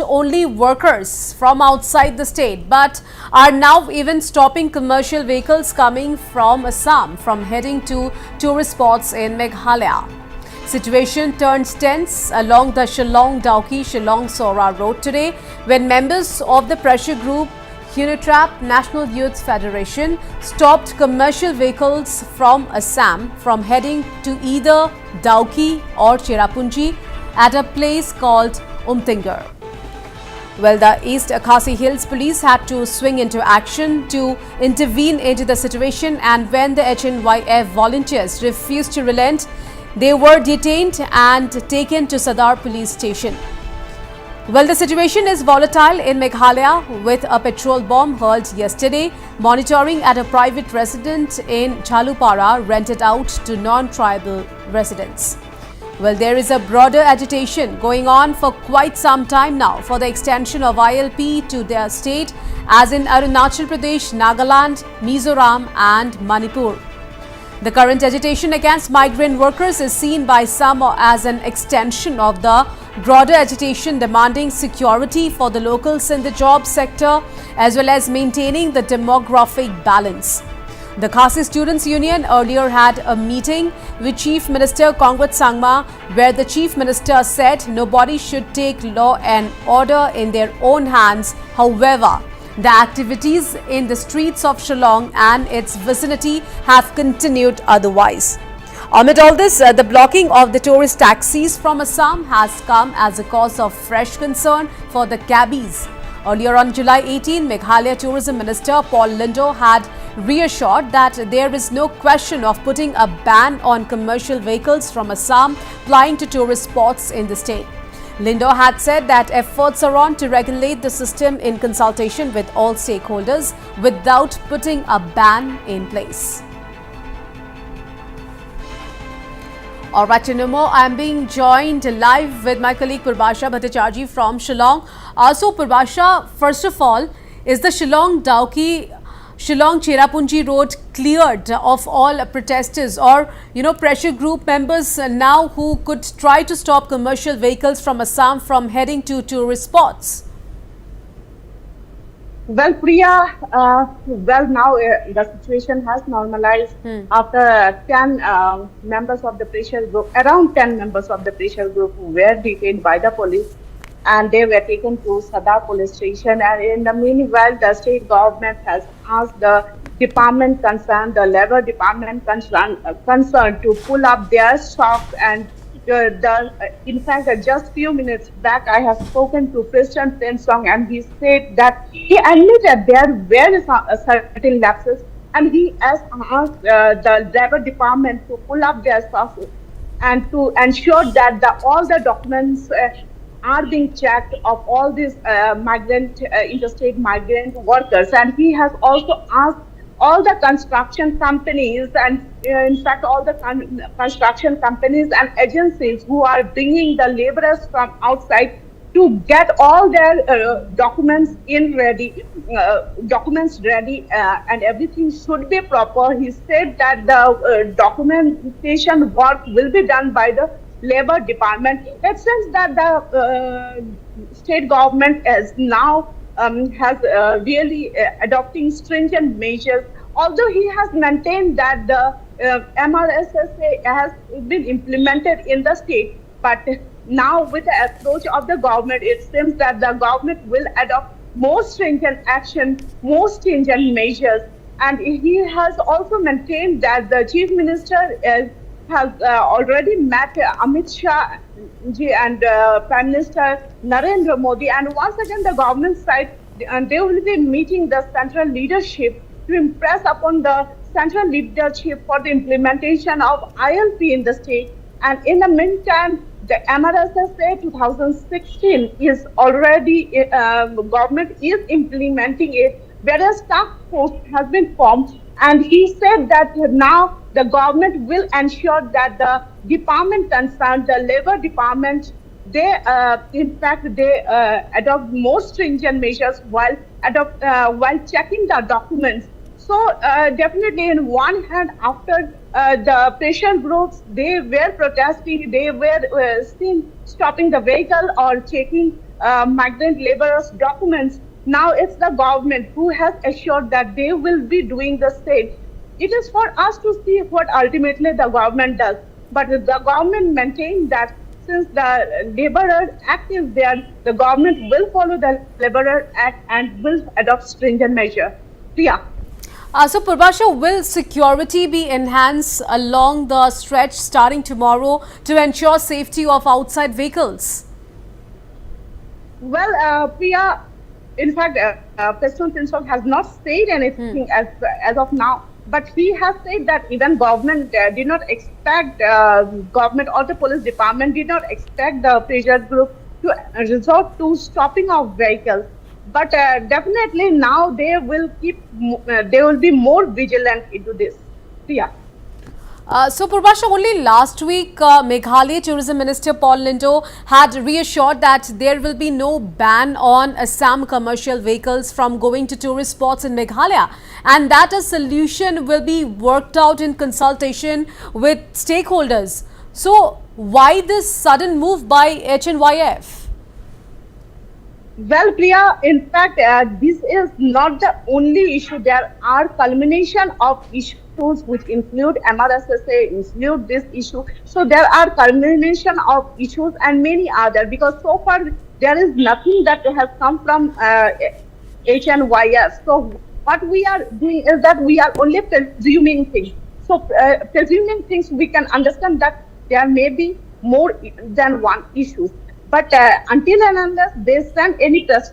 only workers from outside the state, but are now even stopping commercial vehicles coming from Assam from heading to tourist spots in Meghalaya. Situation turned tense along the Shillong-Dawki-Shillong-Sora road today when members of the pressure group UNITRAP National Youth Federation stopped commercial vehicles from Assam from heading to either Dawki or Cherrapunji at a place called Umtingar. Well, the East Khasi Hills police had to swing into action to intervene into the situation, and when the HNYF volunteers refused to relent, they were detained and taken to Sadar police station. Well, the situation is volatile in Meghalaya with a petrol bomb hurled yesterday, monitoring at a private residence in Chalupara rented out to non-tribal residents. Well, there is a broader agitation going on for quite some time now for the extension of ILP to their state, as in Arunachal Pradesh, Nagaland, Mizoram and Manipur. The current agitation against migrant workers is seen by some as an extension of the broader agitation demanding security for the locals in the job sector as well as maintaining the demographic balance. The Khasi Students Union earlier had a meeting with Chief Minister Kongwat Sangma, where the Chief Minister said nobody should take law and order in their own hands. However, the activities in the streets of Shillong and its vicinity have continued otherwise. Amid all this, the blocking of the tourist taxis from Assam has come as a cause of fresh concern for the cabbies. Earlier on July 18, Meghalaya Tourism Minister Paul Lindo had reassured that there is no question of putting a ban on commercial vehicles from Assam plying to tourist spots in the state. Lindo had said that efforts are on to regulate the system in consultation with all stakeholders without putting a ban in place. All right, to know more, I am being joined live with my colleague Purbasha Bhattacharjee from Shillong. So, Purbasha, first of all, is the Shillong-Dawki Shillong-Cherrapunji road cleared of all protesters or, pressure group members now who could try to stop commercial vehicles from Assam from heading to tourist spots? Well, Priya, now the situation has normalized after 10 members of the pressure group, around 10 members of the pressure group were detained by the police, and they were taken to Sadar police station. And in the meanwhile, the state government has asked the department concerned, the labor department concerned to pull up their stocks. And in fact, just few minutes back, I have spoken to President Tensong, and he said that he admitted there were certain lapses, and he has asked the labor department to pull up their stocks and to ensure that all the documents are being checked of all these interstate migrant workers. And he has also asked all the construction companies and in fact all the construction companies and agencies who are bringing the laborers from outside to get all their documents ready, and everything should be proper. He said that the documentation work will be done by the labor department. It seems that the state government is now has really adopting stringent measures, although he has maintained that the MRSSA has been implemented in the state. But now with the approach of the government, it seems that the government will adopt more stringent action, more stringent measures. And he has also maintained that the Chief Minister has already met Amit Shah ji and Prime Minister Narendra Modi, and once again the government side, and they will be meeting the central leadership to impress upon the central leadership for the implementation of ILP in the state. And in the meantime, the MRSSA 2016 is already, government is implementing it. Various task force has been formed, and he said that now the government will ensure that the department concerned, the labor department, they adopt more stringent measures while checking the documents. So definitely, in one hand, after the pressure groups, they were protesting, they were seen stopping the vehicle or checking migrant laborers' documents. Now it's the government who has assured that they will be doing the same. It is for us to see what ultimately the government does. But the government maintains that since the Laborer Act is there, the government will follow the Laborer Act and will adopt stringent measures. Priya. So, Purbasha, will security be enhanced along the stretch starting tomorrow to ensure safety of outside vehicles? Well, Priya, in fact, President Tinsok has not said anything as of now. But he has said that even government did not expect, government or the police department did not expect the pressure group to resort to stopping of vehicles. But definitely now they will they will be more vigilant into this. Yeah. So, Purbasha, only last week, Meghalaya Tourism Minister Paul Lindo had reassured that there will be no ban on Assam commercial vehicles from going to tourist spots in Meghalaya, and that a solution will be worked out in consultation with stakeholders. So, why this sudden move by HNYF? Well, Priya, in fact, this is not the only issue. There are culmination of issues which include MRSSA, include this issue. So there are culmination of issues and many other, because so far there is nothing that has come from HNYS. So what we are doing is that we are only presuming things. So presuming things, we can understand that there may be more than one issue. But until and unless they send any press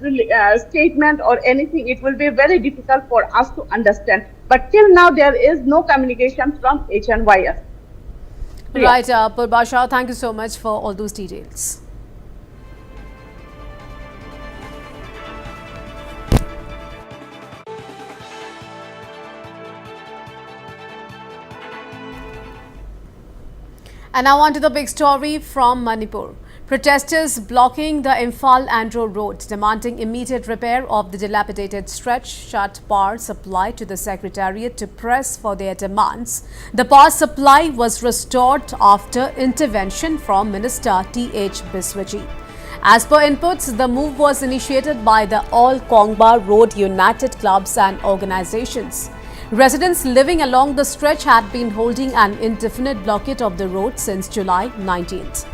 statement or anything, it will be very difficult for us to understand. But till now, there is no communication from HNYS. Right, Purbasha, thank you so much for all those details. And now on to the big story from Manipur. Protesters blocking the Imphal-Andro road, demanding immediate repair of the dilapidated stretch, shut power supply to the Secretariat to press for their demands. The power supply was restored after intervention from Minister T.H. Biswajit. As per inputs, the move was initiated by the All Kongba Road United Clubs and Organizations. Residents living along the stretch had been holding an indefinite blockade of the road since July 19th.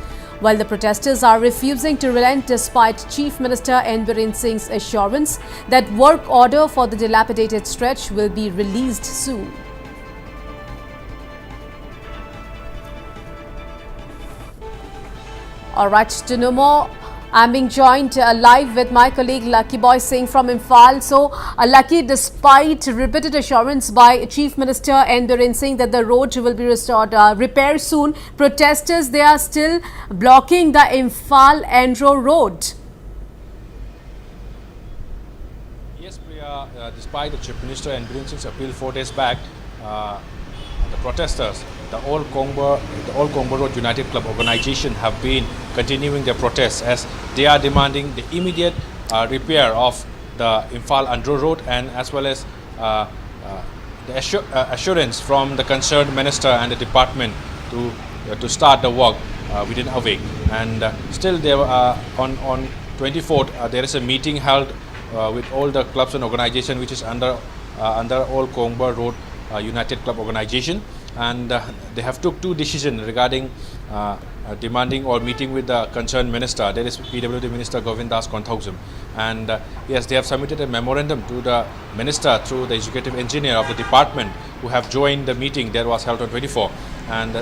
While the protesters are refusing to relent despite Chief Minister N. Biren Singh's assurance that work order for the dilapidated stretch will be released soon. All right, to know more, I'm being joined live with my colleague Lucky Boy Singh from Imphal. So, Lucky, despite repeated assurance by Chief Minister N. Biren Singh that the road will be restored, repaired soon, protesters, they are still blocking the Imphal-Andro road. Yes, Priya, despite the Chief Minister N. Biren Singh's appeal 4 days back, the protesters, the All Kongba Road United Club organization have been continuing their protests as they are demanding the immediate repair of the Imphal-Andro road, and as well as the assurance from the concerned minister and the department to start the work within a week. And still there on 24th there is a meeting held with all the clubs and organization which is under All Kongba Road United Club organization, and they have took two decisions regarding demanding or meeting with the concerned minister, that is PWD Minister Govindas Konthausam. And yes, they have submitted a memorandum to the minister through the executive engineer of the department, who have joined the meeting that was held on 24. And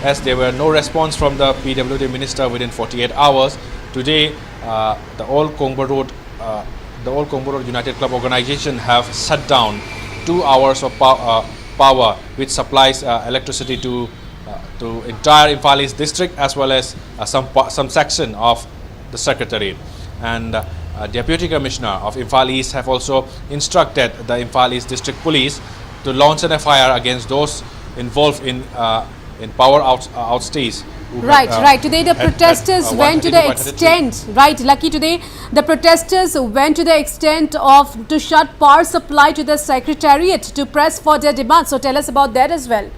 as there were no response from the PWD minister within 48 hours, today the All Kongba Road United Club organization have shut down 2 hours of power which supplies electricity to entire Imphal East district as well as some section of the Secretariat. And Deputy Commissioner of Imphal East have also instructed the Imphal East District Police to launch an FIR against those involved in power outstays. Right. Today the protesters went to the extent, right, Lucky, today the protesters went to the extent of to shut power supply to the Secretariat to press for their demands. So tell us about that as well.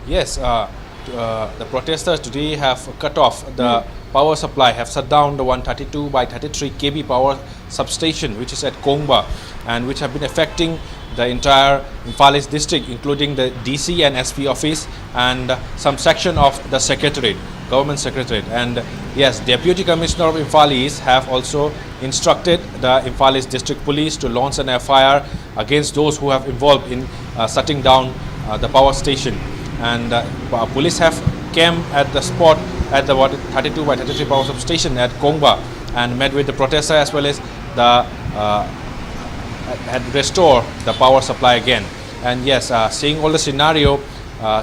Yes, the protesters today have cut off the power supply have shut down the 132 by 33 kV power substation which is at Kongba and which have been affecting the entire Imphal East district, including the DC and SP office and some section of the secretariat, government secretariat. And yes, Deputy Commissioner of Imphal East have also instructed the Imphal East District Police to launch an FIR against those who have involved in shutting down the power station. And police have came at the spot at the 32 by 33 power substation at Kongba and met with the protester as well as the had restore the power supply again. And yes, seeing all the scenario,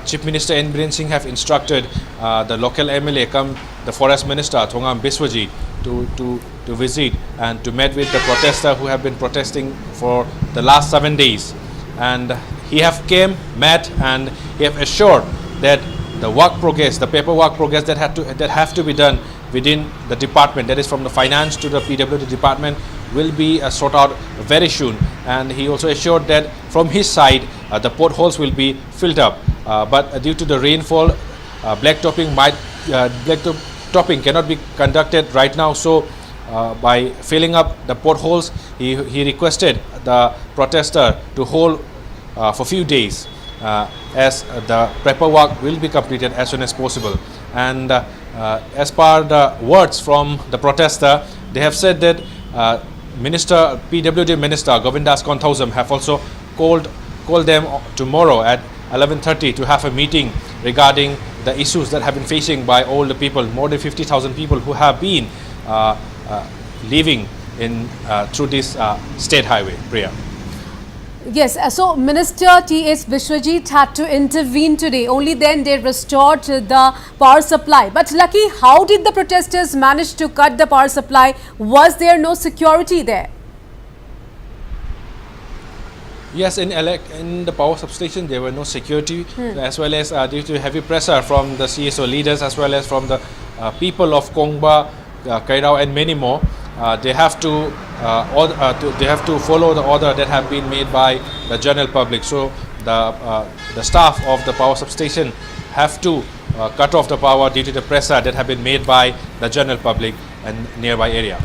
Chief Minister N. Biren Singh have instructed the local MLA come the Forest Minister Thongam Biswajit to visit and to meet with the protester who have been protesting for the last 7 days. And he have came, met, and he have assured that the work progress, the paperwork progress that have to be done within the department, that is from the finance to the PWD department, will be sought out very soon. And he also assured that from his side the potholes will be filled up, but due to the rainfall, blacktopping cannot be conducted right now. So by filling up the potholes, he requested the protester to hold for few days as the paperwork will be completed as soon as possible. And as per the words from the protester, they have said that PWD Minister Govindas Konthausam have also called them tomorrow at 11:30 to have a meeting regarding the issues that have been facing by all the people, more than 50,000 people who have been living in through this state highway. Priya. Yes, so Minister T.S. Biswajit had to intervene today. Only then they restored the power supply. But Lucky, how did the protesters manage to cut the power supply? Was there no security there? Yes, in the power substation there were no security, as well as due to heavy pressure from the CSO leaders as well as from the people of Kongba, Crackdown and many more. They have to follow the order that have been made by the general public. So the staff of the power substation have to cut off the power due to the pressure that have been made by the general public and nearby area.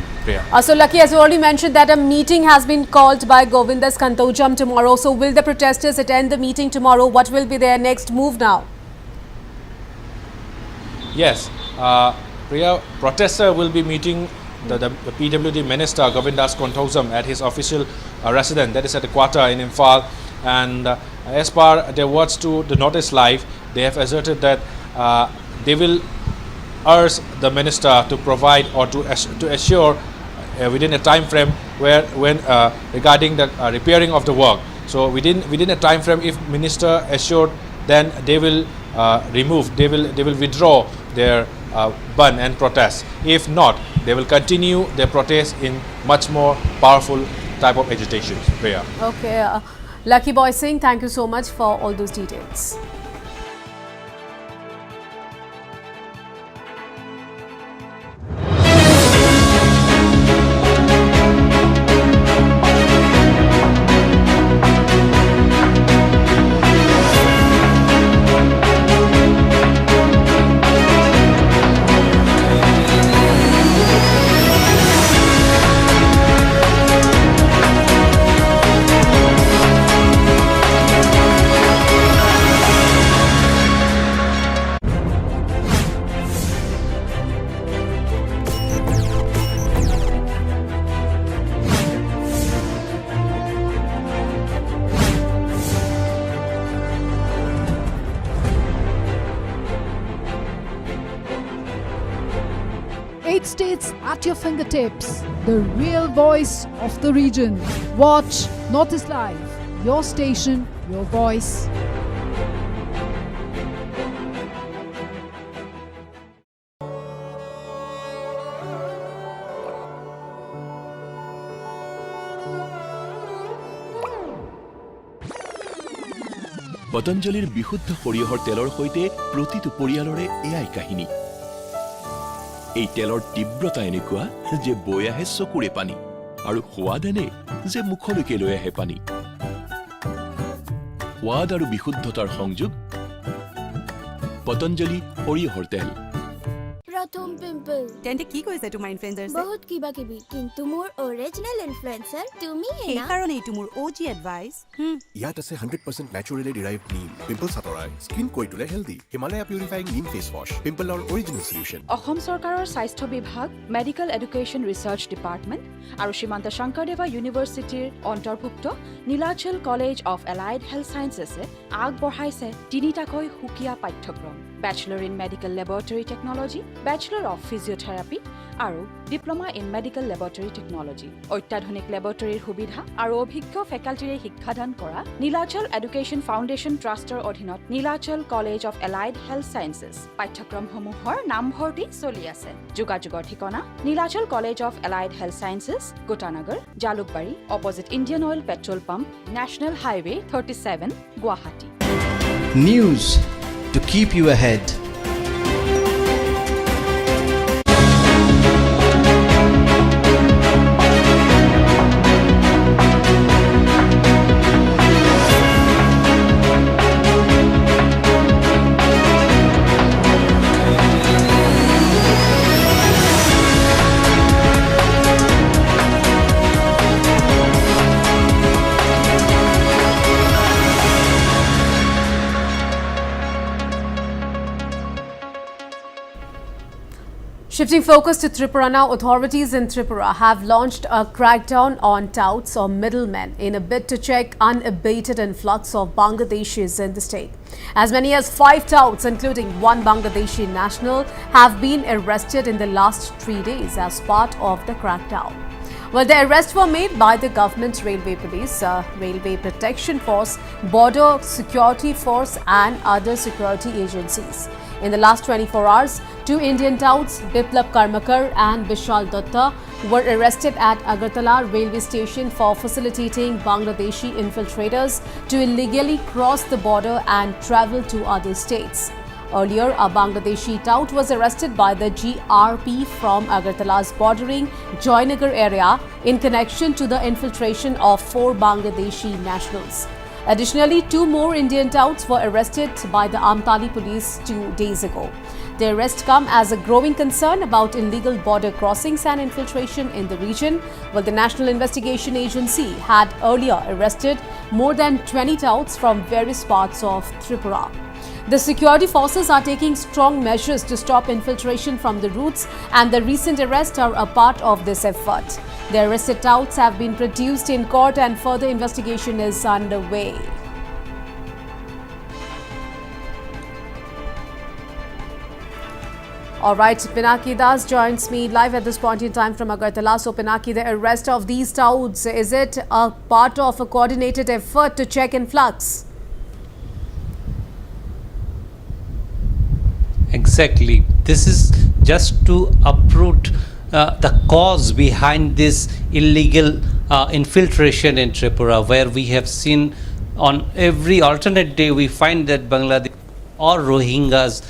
So Lucky, as you already mentioned, that a meeting has been called by Govindas Konthausam tomorrow. So will the protesters attend the meeting tomorrow? What will be their next move now? Yes, Priya, protester will be meeting the PWD Minister Govindas Konthausam at his official residence, that is at the quarter in Imphal. And as per their words to the Notice Live, they have asserted that they will urge the minister to provide or to assure within a time frame when regarding the repairing of the work. So within a time frame, if minister assured, then they will they will withdraw their ban and protest. If not, they will continue their protest in much more powerful type of agitation. Priya. Okay, Lucky Boy Singh, thank you so much for all those details. Eight states at your fingertips, the real voice of the region. Watch Notice Live, your station, your voice. পতঞ্জলিৰ বিশুদ্ধ সৰিয়হৰ তেলৰ সৈতে প্ৰতিটো পৰিয়ালৰে এয়াই কাহিনী। এই তেলৰ তীব্ৰতা এনেকুৱা যে বৈ আহে চকুৰে পানী আৰু সোৱাদ এনে যে মুখলৈকে লৈ আহে পানী। সোৱাদ আৰু বিশুদ্ধতাৰ সংযোগ পতঞ্জলি সৰিয়হৰ তেল। প্ৰথম পিম্পল তেন্তে কি কৈছে তোমাৰ ইনফ্লুৱেঞ্চাৰ্ছে বহুত কিবা কিবি কিন্তু মোৰ অৰিজিনেল ইনফ্লুৱেঞ্চাৰ তুমি সেই না কাৰণে এইটো মোৰ OG এডভাইচ ইয়াত আছে 100% naturally derived neem pimples আঁতৰাই স্কিন কৰি তোলে healthy Himalaya purifying neem face wash পিম্পলৰ অৰিজিনেল সলিউশন অসম চৰকাৰৰ স্বাস্থ্য বিভাগ মেডিকেল এডুকেশ্যন ৰিচাৰ্চ ডিপাৰ্টমেণ্ট আৰু শ্ৰীমন্ত শংকৰদেৱা ইউনিভাৰ্চিটিৰ অন্তৰ্ভুক্ত Nilachal college of allied health ছায়েন্সেছে আগবঢ়াইছে তিনিটাকৈ সুকীয়া পাঠ্যক্ৰম bachelor in medical laboratory technology bachelor of physiotherapy আৰু diploma in medical laboratory technology অত্যাধুনিক লেবৰেটৰীৰ সুবিধা আৰু অভিজ্ঞ ফেকাল্টিৰে শিক্ষাদান কৰা নীলাচল এডুকেশ্যন ফাউণ্ডেশ্যন ট্ৰাষ্টৰ অধীনত Nilachal college of allied health sciences পাঠ্যক্ৰমসমূহৰ নামভৰ্তি চলি আছে যোগাযোগৰ ঠিকনা Nilachal college of allied health sciences Gotanagar Jalukbari opposite Indian oil petrol pump national highway 37 Guwahati News to keep you ahead. Shifting focus to Tripura now, authorities in Tripura have launched a crackdown on touts or middlemen in a bid to check unabated influx of Bangladeshis in the state. As many as 5 touts, including one Bangladeshi national, have been arrested in the last 3 days as part of the crackdown. Well, the arrests were made by the government railway police, railway protection force, border security force and other security agencies. In the last 24 hours, 2 Indian touts, Biplab Karmakar and Vishal Dutta, were arrested at Agartala railway station for facilitating Bangladeshi infiltrators to illegally cross the border and travel to other states. Earlier, a Bangladeshi tout was arrested by the GRP from Agartala's bordering Joynagar area in connection to the infiltration of 4 Bangladeshi nationals. Additionally, 2 more Indian touts were arrested by the Amtali police 2 days ago. The arrests come as a growing concern about illegal border crossings and infiltration in the region, while the National Investigation Agency had earlier arrested more than 20 touts from various parts of Tripura. The security forces are taking strong measures to stop infiltration from the routes, and the recent arrests are a part of this effort. The arrested touts have been produced in court and further investigation is underway. All right, Pinaki Das joins me live at this point in time from Agartala. So, Pinaki, the arrest of these touts, is it a part of a coordinated effort to check influx? Exactly. This is just to uproot the cause behind this illegal infiltration in Tripura, where we have seen on every alternate day we find that Bangladesh or Rohingyas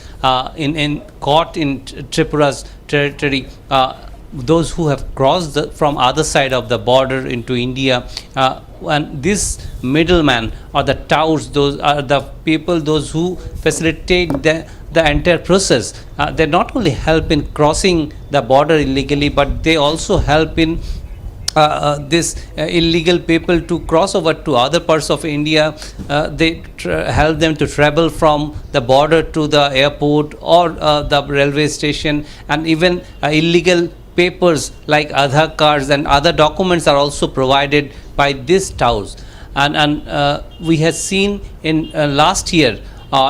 caught in Tripura's territory. Those who have crossed from other side of the border into India, and this middleman or the touts, those are the people, those who facilitate the entire process. They not only help in crossing the border illegally, but they also help in this illegal people to cross over to other parts of India. They help them to travel from the border to the airport or the railway station, and even illegal papers like Aadhaar cards and other documents are also provided by these touts. And we have seen in last year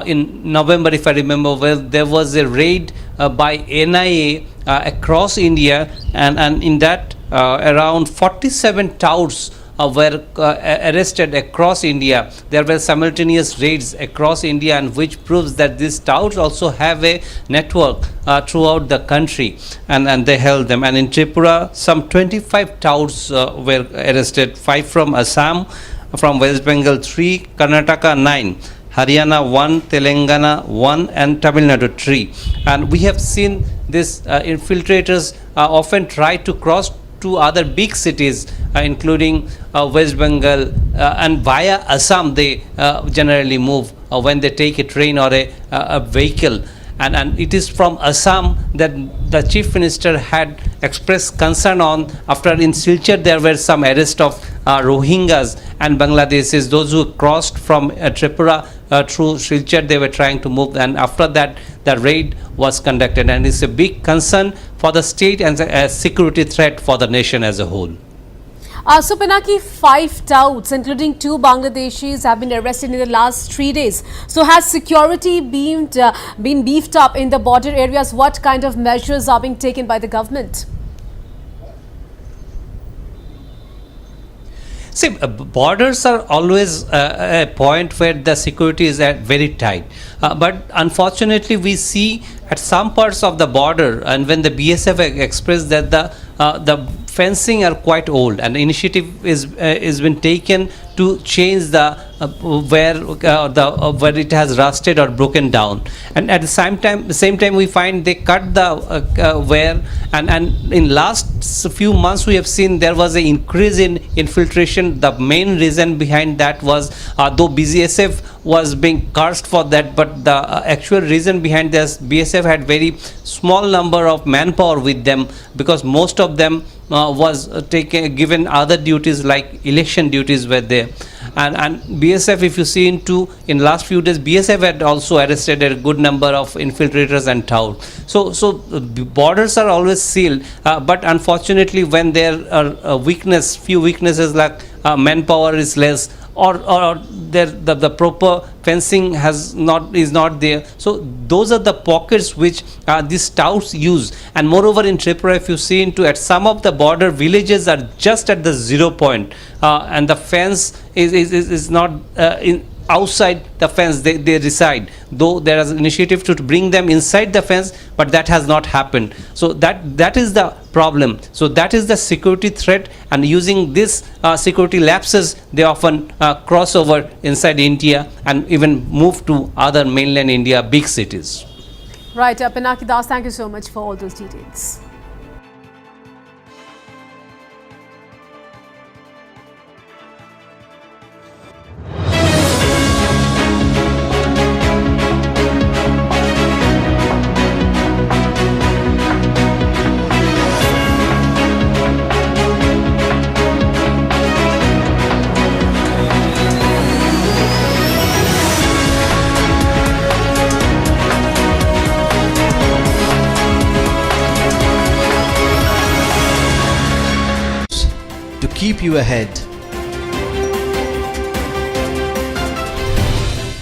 in November, if I remember well, there was a raid by NIA across India, and in that around 47 touts were arrested across India. There were simultaneous raids across India, and which proves that these touts also have a network throughout the country, and they held them. And in Tripura, some 25 touts were arrested, 5 from Assam, from West Bengal 3, Karnataka 9, Haryana 1, Telangana 1, and Tamil Nadu 3. And we have seen these infiltrators often try to cross to other big cities, including West Bengal, and via Assam they generally move when they take a train or a vehicle. and it is from Assam that the Chief Minister had expressed concern on after in Silchar there were some arrest of Rohingyas and Bangladeshis, those who crossed from Tripura through Silchar. They were trying to move, and after that the raid was conducted, and it's a big concern for the state and a security threat for the nation as a whole. So Pinaki, 5 touts, including 2 Bangladeshis, have been arrested in the last 3 days. So has security been beefed up in the border areas? What kind of measures are being taken by the government? See, borders are always a point where the security is very tight. But unfortunately, we see at some parts of the border, and when the BSF expressed that the fencing are quite old, and the initiative is been taken to change the where it has rusted or broken down, and at the same time we find they cut the where, and in last few months we have seen there was an increase in infiltration. The main reason behind that was though BSF was being cursed for that, but the actual reason behind this, BSF had very small number of manpower with them, because most of them was given other duties like election duties were there, and BSF, if you see in last few days, BSF had also arrested a good number of infiltrators and touts. So borders are always sealed, but unfortunately when there are few weaknesses like manpower is less, or the proper fencing is not there. So those are the pockets which these touts use. And moreover, in Tripura, if you see at some of the border villages are just at the 0 point, and the fence is not outside the fence they reside, though there is an initiative to bring them inside the fence, but that has not happened. So that is the problem. So that is the security threat, and using this security lapses, they often cross over inside India and even move to other mainland India big cities. Right, Pinaki Das, thank you so much for all those details. To keep you ahead.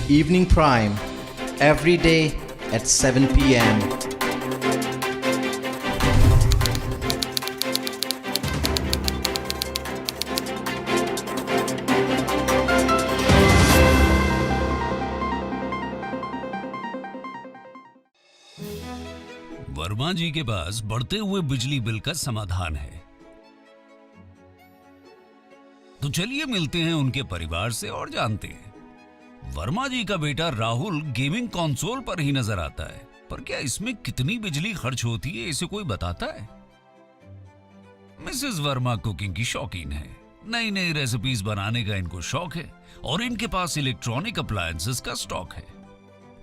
Evening Prime, every day at 7 p.m. Verma जी के पास बढ़ते हुए बिजली bill का समाधान है, तो चलिए मिलते हैं उनके परिवार से और जानते हैं। वर्मा जी का बेटा राहुल गेमिंग कंसोल पर ही नजर आता है, पर क्या इसमें कितनी बिजली खर्च होती है इसे कोई बताता है? मिसेस वर्मा कुकिंग की शौकीन है, नई नई रेसिपीज बनाने का इनको शौक है, और इनके पास इलेक्ट्रॉनिक अप्लायंसेस का स्टॉक है।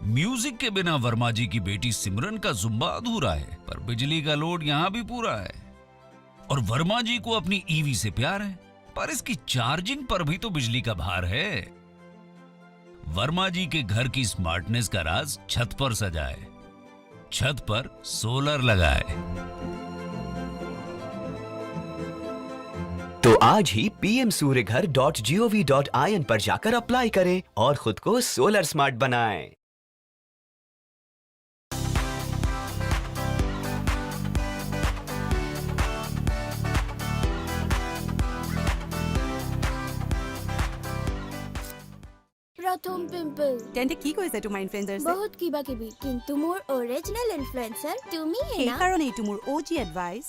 म्यूजिक के बिना वर्मा जी की बेटी सिमरन का जुम्बा अधूरा है, पर बिजली का लोड यहाँ भी पूरा है। और वर्मा जी को अपनी ईवी से प्यार है, पर इसकी चार्जिंग पर भी तो बिजली का भार है। वर्मा जी के घर की स्मार्टनेस का राज छत पर सजाए, छत पर सोलर लगाए। तो आज ही pmsuryaghar.gov.in पर जाकर अप्लाई करें और खुद को सोलर स्मार्ट बनाएं। प्रथम पिंपल তেন্তে কি কৈছে তোমাৰ ইনফ্লুয়েন্সাৰ বহুত কিবা কিবি, কিন্তু মোৰ অৰিজিনেল ইনফ্লুয়েন্সাৰ তুমি হে এই না। কাৰণে এইটো মোৰ OG এডভাইস।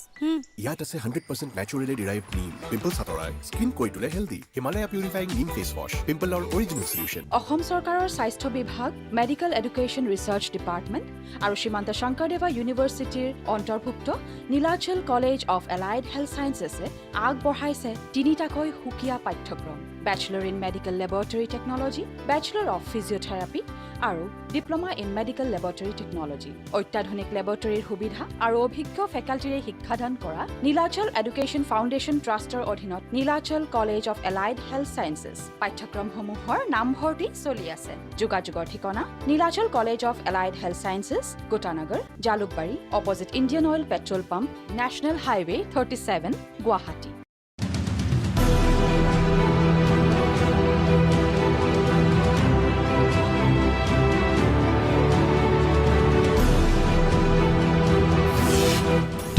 ইয়াত আছে 100% ন্যাচুৰেলি ডিৰাইভড নিম, পিম্পল আঁতৰাই, স্কিন কৰি তোলে হেল্ডি। হিমালয়া পিউৰিফাইং নিম fetch wash, পিম্পলৰ original solution. Assam চৰকাৰৰ স্বাস্থ্য বিভাগ, মেডিকেল এডুকেশ্যন ৰিচাৰ্চ ডিপাৰ্টমেণ্ট আৰু শ্ৰীমন্ত শংকৰদেৱা ইউনিভাৰ্চিটিৰ অন্তৰ্ভুক্ত Nilachal college of allied health ছায়েন্সেছে আগবঢ়াইছে 3টাকৈ সুকীয়া পাঠ্যক্ৰম: bachelor in medical laboratory technology, Bachelor of Physiotherapy আৰু diploma in medical laboratory technology অত্যাধুনিক লেবৰেটৰীৰ সুবিধা আৰু অভিজ্ঞ ফেকাল্টিৰে শিক্ষাদান কৰা নীলাচল এডুকেশ্যন ফাউণ্ডেশ্যন ট্ৰাষ্টৰ অধীনত Nilachal college of allied health sciences পাঠ্যক্ৰমসমূহৰ নামভৰ্তি চলি আছে যোগাযোগৰ ঠিকনা Nilachal college of allied health sciences Gotanagar Jalukbari opposite Indian oil petrol pump national highway 37 Guwahati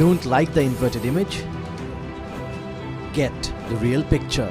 Don't like the inverted image? Get the real picture.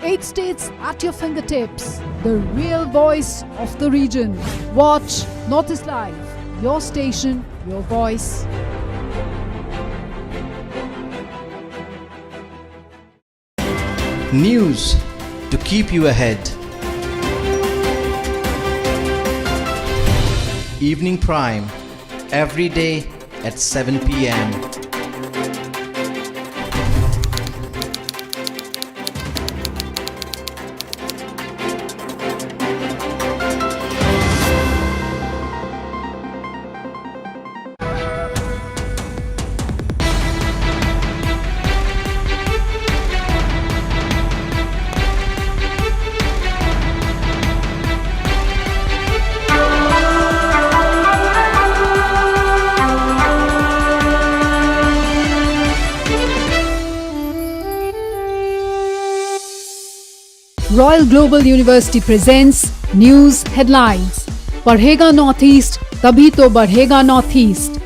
Eight states at your fingertips. The real voice of the region. Watch Northeast Live. Your station, your voice. News to keep you ahead. Evening Prime. Every day at 7 p.m. Royal Global University presents News Headlines. पढ़ेगा Northeast, तभी तो बढ़ेगा Northeast.